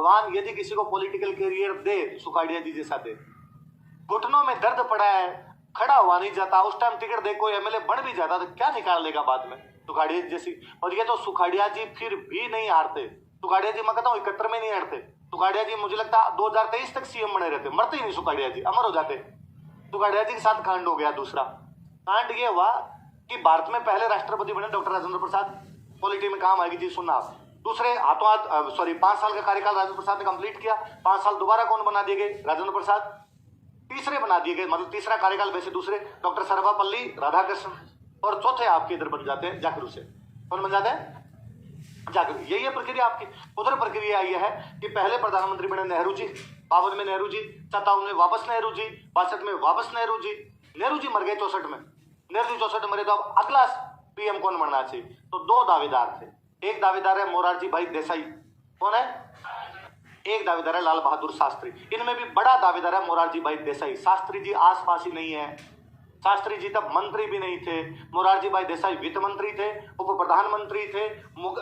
भगवान यदि किसी को पॉलिटिकल करियर दे तो सुखाड़िया जी जैसा दे। घुटनों में दर्द पड़ा है, खड़ा हुआ नहीं जाता, उस टाइम टिकट दे कोई एमएलए बन भी जाता तो क्या निकाल लेगा बाद में, सुखाड़िया जी जैसी। और ये तो सुखाड़िया जी फिर भी नहीं हारते। सुखाड़िया जी मैं कहता हूँ 71 में नहीं हारते। सुखाड़िया जी मुझे लगता है 2023 तक सीएम बने रहते, मरते ही नहीं सुखाड़िया जी, अमर हो जाते। सुखाड़िया जी के साथ कांड हो गया। दूसरा कांड ये हुआ कि भारत में पहले राष्ट्रपति बने डॉक्टर राजेंद्र प्रसाद, पॉलिटिक्स में काम आएगी जी सुनना आप। दूसरे हाथों हाथ 5 साल का कार्यकाल राजेंद्र प्रसाद ने कंप्लीट किया, 5 साल दोबारा कौन बना दिए गए, राजेंद्र प्रसाद तीसरे बना दिए गए, मतलब तीसरा कार्यकाल वैसे दूसरे डॉक्टर सर्वपल्ली राधाकृष्णन, और चौथे आपके इधर बन जाते हैं जाकिर हुसैन। कौन बन जाते हैं, जाकिर। यही है प्रक्रिया आपकी। उधर प्रक्रिया ये है कि पहले प्रधानमंत्री बने नेहरू जी, 52 में नेहरू जी, 57 में वापस नेहरू जी, 62 में वापस नेहरू जी, नेहरू जी मर गए 64 में, नेहरू जी 64 में मरे, तो अब अगला पीएम कौन बनना चाहिए, तो 2 दावेदार थे। एक दावेदार है मोरारजी भाई देसाई, कौन है, एक दावेदार है लाल बहादुर शास्त्री। इनमें भी बड़ा दावेदार है मोरारजी भाई देसाई। शास्त्री जी आसपास ही नहीं है, शास्त्री जी तब मंत्री भी नहीं थे। मोरारजी भाई देसाई वित्त मंत्री थे, उप प्रधानमंत्री थे,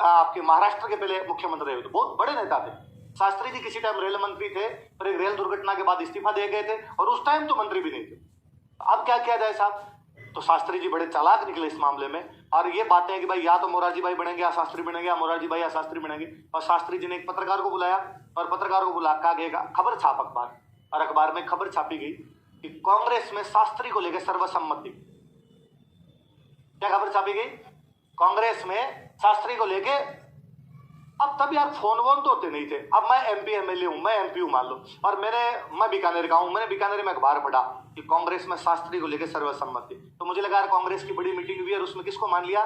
आपके महाराष्ट्र के पहले मुख्यमंत्री रहे, तो बहुत बड़े नेता थे। शास्त्री जी किसी टाइम रेल मंत्री थे, पर एक रेल दुर्घटना के बाद इस्तीफा दे गए थे, और उस टाइम तो मंत्री भी नहीं थे। अब क्या किया जाए साहब, तो शास्त्री जी बड़े चालाक निकले इस मामले में, और ये बातें हैं कि भाई या तो मोरारजी भाई बनेंगे या शास्त्री बनेंगे, या मोरारजी भाई या शास्त्री बनेंगे। और शास्त्री जी ने एक पत्रकार को बुलाया, और पत्रकार को बुला कहा गया खबर छाप अखबार, और अखबार में खबर छापी गई कि कांग्रेस में शास्त्री को लेकर सर्वसम्मति। क्या खबर छापी गई, कांग्रेस में शास्त्री को लेके। अब तब यार फोन वोन तो होते नहीं थे। अब मैं एमपी एमएलए हूं, मैं एमपी हूं मान लो, और मैं बीकानेर का हूं, मैंने बीकानेर में अखबार पढ़ा कि कांग्रेस में शास्त्री को लेकर सर्वसम्मति। तो मुझे लगा यार कांग्रेस की बड़ी मीटिंग हुई और उसमें किसको मान लिया,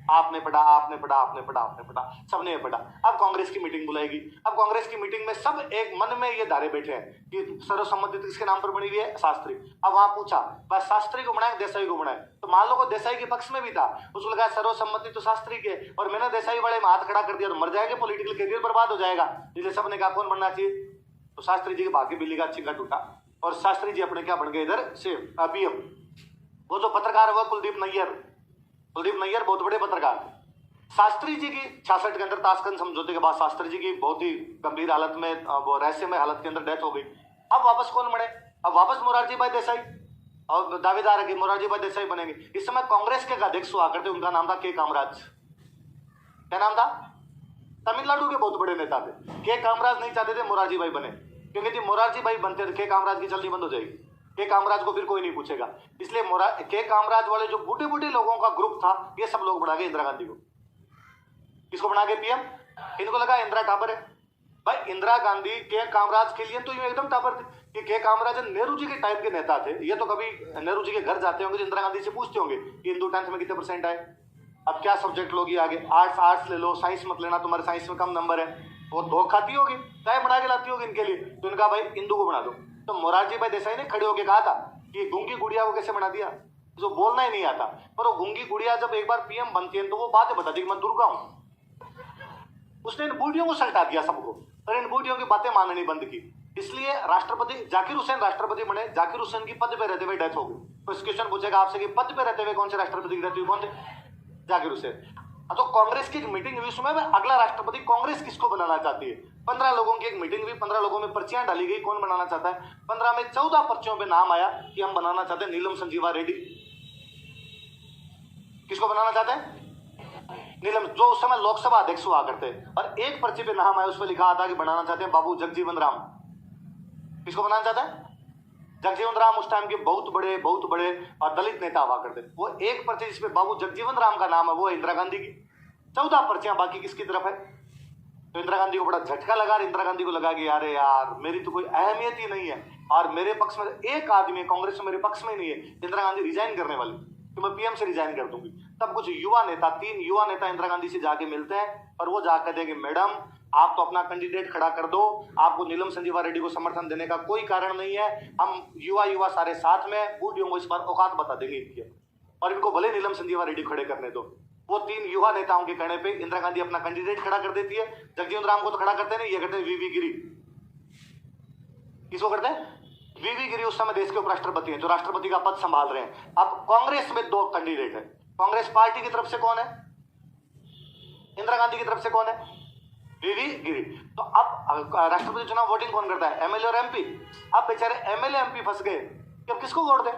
आपने पढ़ा, आपने पढ़ा, आपने पढ़ा, आपने पढ़ा, सबने पढ़ा। अब कांग्रेस की मीटिंग बुलाएगी। अब कांग्रेस की मीटिंग में सब एक मन में ये धारे बैठे हैं कि सर्वसम्मति किसके नाम पर बनी हुई है, शास्त्री। अब वहां पूछा बस शास्त्री को बनाए देसाई को बनाए, तो मान लो को देसाई के पक्ष में भी था, उसको लगा सर्वसम्मति तो शास्त्री के, और मैंने देसाई वाले में हाथ खड़ा कर दिया तो मर जाएंगे, पॉलिटिकल करियर बर्बाद हो जाएगा, इसलिए सबने कहा कौन बनना चाहिए, तो शास्त्री जी के भाग्य बिल्ली का छिक्का टूटा, और शास्त्री जी अपने क्या बन गए इधर से पीएम। वो जो पत्रकार हुआ कुलदीप नैयर बहुत बड़े पत्रकार थे। शास्त्री जी की 66 के अंदर ताशकंद समझौते के बाद शास्त्री जी की बहुत ही गंभीर हालत में, वो रहस्यमय हालत के अंदर डेथ हो गई। अब वापस कौन बने, अब वापस मोरारजी भाई देसाई, और दावेदार है कि मोरारजी भाई देसाई बनेंगे। इस समय कांग्रेस के अध्यक्ष हुआ करते, उनका नाम था के कामराज। क्या नाम था, तमिलनाडु के बहुत बड़े नेता थे। के कामराज नहीं चाहते थे मोरारजी भाई बने, क्योंकि जी मोरारजी भाई बनते थे के कामराज की चलनी बंद हो जाएगी, के कामराज को फिर कोई नहीं पूछेगा। इसलिए के कामराज वाले जो बूढ़े बूढ़े लोगों का ग्रुप था, ये सब लोग बना गए इंदिरा गांधी को। किसको बना के पीएम, इनको लगा इंदिरा टाबर है भाई। इंदिरा गांधी के कामराज के लिए तो ये एकदम टाबर थे कि के कामराज नेहरू जी के टाइप के नेता थे। ये तो कभी नेहरू जी के घर जाते होंगे तो इंदिरा गांधी से पूछते होंगे कि हिंदू 10th में कितने % आए, अब क्या सब्जेक्ट लोगी आगे, आर्ट्स ले लो, साइंस मत लेना, तुम्हारे साइंस में कम नंबर है। वो धोखा खाती होगी, चाय बना के लाती होगी इनके लिए, तो इनका भाई हिंदू को बना दो। तो मोरारजी भाई देसाई ने खड़े होकर कहा था कि गूंगी गुड़िया को कैसे बना दिया, जो बोलना ही नहीं आता, पर वो गूंगी गुड़िया जब एक बार पीएम बनती है तो वो बातें बताती मैं दुर्गा हूं। उसने इन बूढ़ियों को सल्टा दिया सबको, और इन बूढ़ियों की बातें माननी बंद की। इसलिए राष्ट्रपति जाकिर हुसैन राष्ट्रपति बने। जाकिर हुसैन की पद पे रहते हुए डेथ हो गई। तो इस क्वेश्चन पूछेगा आपसे कि पद पे रहते हुए कौन से राष्ट्रपति की डेथ हुई, कौन थे, जाकिर हुसैन। तो कांग्रेस की एक मीटिंग हुई, उसमें अगला राष्ट्रपति कांग्रेस किसको बनाना चाहती है। 15 लोगों की एक मीटिंग हुई, 15 लोगों में पर्चियां डाली गई कौन बनाना चाहता है। 15 में 14 पर्चियों पे नाम आया कि हम बनाना चाहते हैं नीलम संजीवा रेड्डी। किसको बनाना चाहते हैं, नीलम, जो उस समय लोकसभा अध्यक्ष हुआ करते। और एक पर्ची पे नाम आया, उस पर लिखा था कि बनाना चाहते हैं बाबू जगजीवन राम। किसको बनाना चाहते हैं, जगजीवन राम। उस टाइम के बहुत बड़े और दलित नेता हुआ करते। वो एक पर्ची जिसपे बाबू जगजीवन राम का नाम है वो है इंदिरा गांधी की। 14 पर्चियां बाकी किसकी तरफ है। तो इंदिरा गांधी को बड़ा झटका लगा। इंदिरा गांधी को लगा कि यार मेरी तो कोई अहमियत ही नहीं है, और मेरे पक्ष में एक आदमी कांग्रेस में मेरे पक्ष में ही नहीं है। इंदिरा गांधी रिजाइन करने वाली कि मैं पीएम से रिजाइन कर दूंगी। तब कुछ युवा नेता, 3 युवा नेता इंदिरा गांधी से जाके मिलते हैं, और वो जाकर देंगे मैडम आप तो अपना कैंडिडेट खड़ा कर दो, आपको नीलम संजीवा रेड्डी को समर्थन देने का कोई कारण नहीं है। हम युवा सारे साथ में, बूढ़ियों को इस बार औकात बता देंगे इनकी, और इनको भले नीलम संजीवा रेड्डी खड़े करने दो। वो 3 युवा नेताओं के कहने पे इंदिरा गांधी अपना कैंडिडेट खड़ा कर देती है। जगजीवन राम को तो खड़ा करते नहीं, ये करते हैं वीवी गिरी। किसको करते हैं, वीवी गिरी। उस समय देश के उपराष्ट्रपति हैं, जो राष्ट्रपति का पद संभाल रहे हैं। अब कांग्रेस में 2 कैंडिडेट है। कांग्रेस पार्टी की तरफ से कौन है, इंदिरा गांधी की तरफ से कौन है, वीवी गिरी। तो अब राष्ट्रपति चुनाव वोटिंग कौन करता है? एमएलए और एमपी। अब बेचारे एमएलए एमपी फंस गए कि अब किसको वोट दें,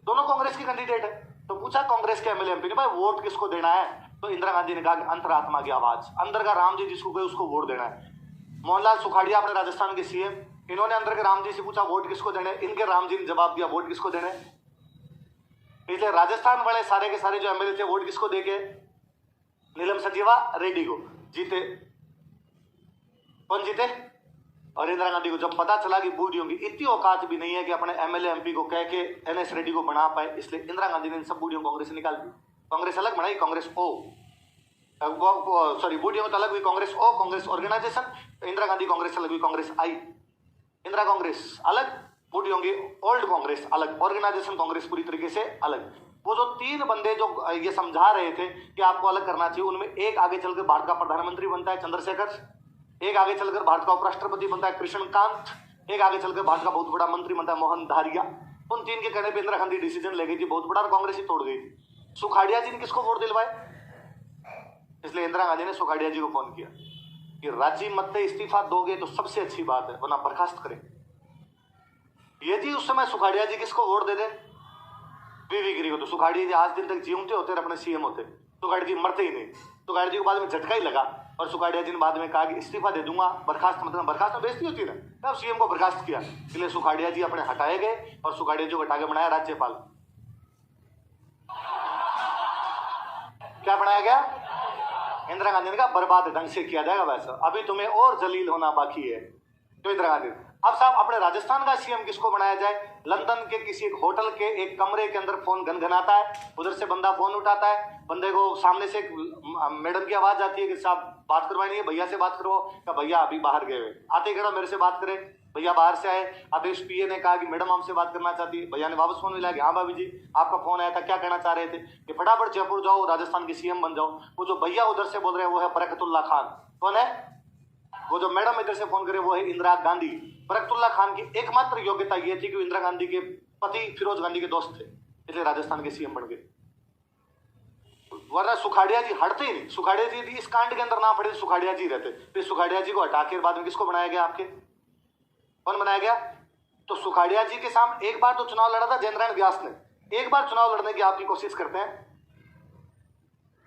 दोनों कांग्रेस की कैंडिडेट है। तो पूछा कांग्रेस के एमएलए एमपी ने, भाई वोट किसको देना है? तो इंदिरा गांधी ने कहा कि अंतरात्मा की आवाज, अंदर का राम जी जिसको गए उसको वोट देना है। मोहनलाल सुखाड़िया अपने राजस्थान के सीएम, इन्होंने अंदर के राम जी से पूछा वोट किसको देने, इनके राम जी ने जवाब दिया वोट किसको देने। इसलिए राजस्थान वाले सारे के सारे जो एमएलए थे वोट किसको देके? नीलम संजीवा रेड्डी को। जीते कौन जीते? और इंदिरा गांधी को जब पता चला कि बूढ़ियों की इतनी औकात भी नहीं है कि अपने एमएलए एमपी को कह के एनएस रेड्डी को बना पाए, इसलिए इंदिरा गांधी ने इन सब बूढ़ियों को कांग्रेस से निकाल दी। कांग्रेस अलग बनाई, कांग्रेस ओ, सॉरी बूढ़ियों तो अलग हुई, कांग्रेस ओ, कांग्रेस ऑर्गेनाइजेशन। इंदिरा गांधी कांग्रेस अलग हुई, कांग्रेस आई। इंदिरा कांग्रेस अलग, बूढ़ियों की ओल्ड कांग्रेस अलग, ऑर्गेनाइजेशन कांग्रेस पूरी तरीके से अलग। वो जो तीन बंदे जो ये समझा रहे थे कि आपको अलग करना चाहिए, उनमें एक आगे चलकर भारत का प्रधानमंत्री बनता है चंद्रशेखर, एक आगे चलकर भारत का उपराष्ट्रपति बनता है कृष्णकांत, एक आगे चलकर भारत का बहुत बड़ा मंत्री बनता है मोहन धारिया। उन तीन के कहने पे इंदिरा गांधी डिसीजन ले गई थी बहुत बड़ा, कांग्रेस ही तोड़ गई थी। सुखाड़िया जी ने किसको वोट दिलवाए? इसलिए इंदिरा गांधी ने सुखाड़िया जी को फोन किया कि राजी मत से इस्तीफा दोगे तो सबसे अच्छी बात है, वरना बर्खास्त करें। यदि उस समय सुखाड़िया जी किसको वोट दे दे? वीवी गिरी को। तो सुखाड़िया जी आज दिन तक जीवते होते और अपने सीएम होते, सुखाड़िया जी मरते ही नहीं। सुखाड़िया जी को बाद में झटका ही लगा और सुखाड़िया जी ने बाद में कहा कि इस्तीफा दे दूंगा, बर्खास्त मतलब बर्खास्त में बेइज्जती होती है ना, तब सीएम को बर्खास्त किया। इसलिए सुखाड़िया जी अपने हटाए गए और सुखाड़िया जी को हटा के बनाया राज्यपाल। क्या बनाया गया? इंदिरा गांधी ने कहा बर्बाद ढंग से किया जाएगा, वैसा अभी तुम्हें और जलील होना बाकी है। तो इंदिरा गांधी अब साहब अपने राजस्थान का सीएम किसको बनाया जाए? लंदन के किसी एक होटल के एक कमरे के अंदर फोन घनघनाता है, उधर से बंदा फोन उठाता है, बंदे को सामने से मैडम की आवाज आती है कि साहब बात करवानी है, भैया से बात करो। क्या भैया अभी बाहर गए हुए, आते ही मेरे से बात करें। भैया बाहर से आए, आदेश पीए ने कहा कि मैडम हमसे बात करना चाहती है। भैया ने वापस फोन मिलाया कि हाँ भाभी जी आपका फोन आया था, क्या कहना चाह रहे थे? कि फटाफट जयपुर जाओ, राजस्थान की सीएम बन जाओ। वो जो भैया उधर से बोल रहे हैं वो है बरकतुल्ला खान। कौन है? वो जो मैडम इधर से फोन करे वो है इंदिरा गांधी। बरकतुल्ला खान की एकमात्र योग्यता ये थी कि वो इंदिरा गांधी के पति फिरोज गांधी के दोस्त थे, इसलिए राजस्थान के सीएम बन गए। वरना सुखाड़िया जी हटते ही नहीं। सुखाड़िया जी इस कांड के अंदर ना पड़े, सुखाड़िया जी रहते। फिर सुखाड़िया जी को हटा के बाद में किसको बनाया गया? आपके कौन बनाया गया? तो सुखाड़िया जी के सामने एक बार तो चुनाव लड़ा था जयनारायण व्यास ने, एक बार चुनाव लड़ने की आपकी कोशिश करते हैं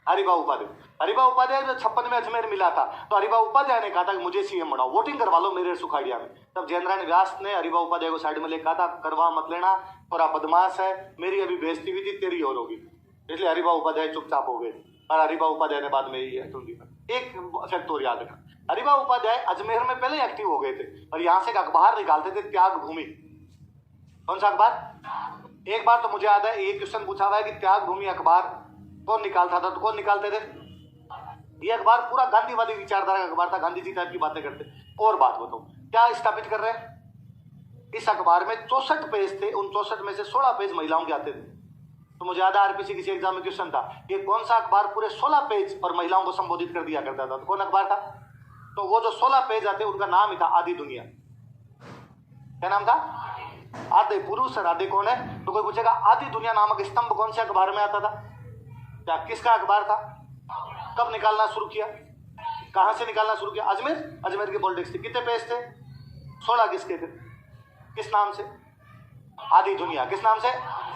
हरिभाऊ उपाध्याय। हरिभाऊ उपाध्याय जो 56 में अजमेर मिला था, तो हरिभाऊ उपाध्याय ने कहा था कि मुझे सीएम बनाओ, वोटिंग करवा लो मेरे सुखाड़िया में। तब जयनारायण व्यास ने हरिभाऊ उपाध्याय को साइड में लेकर कहा था करवा मत लेना, थोड़ा बदमाश है, मेरी अभी बेइज्जती हुई थी, तेरी और होगी। इसलिए हरिभाऊ उपाध्याय चुपचाप हो गए और हरिभाऊ उपाध्याय ने बाद में एक फैक्ट और याद रखा, हरिभाऊ उपाध्याय अजमेर में पहले एक्टिव हो गए थे और यहां से एक अखबार निकालते थे त्याग भूमि। कौन सा अखबार? एक बार तो मुझे याद है ये क्वेश्चन पूछा हुआ है कि त्याग भूमि अखबार कौन निकालता था? तो कौन निकालते थे? ये अखबार पूरा गांधीवादी विचारधारा का अखबार था, गांधी जी टाइप की बातें करते। और बात बताओ क्या स्थापित कर रहे हैं? इस अखबार में 64 पेज थे, उन 64 में से 16 पेज महिलाओं के आते थे। तो मुझे याद है आरपीसी किसी एग्जाम में क्वेश्चन था कि कौन सा अखबार पूरे 16 पेज और महिलाओं को संबोधित कर दिया करता था? तो कौन अखबार था? तो वो जो 16 पेज आते उनका नाम ही था आदि दुनिया। क्या नाम था? आदि पुरुष और आदि कौन है? तो कोई पूछेगा आदि दुनिया नामक स्तंभ कौन से अखबार में आता था? क्या किसका अखबार था? कब निकालना शुरू किया? कहां से निकालना शुरू किया? अजमेर के पॉलिटिक्स थे। कितने पेज थे? 16 किसके थे? किस नाम से? आदि दुनिया। किस नाम से?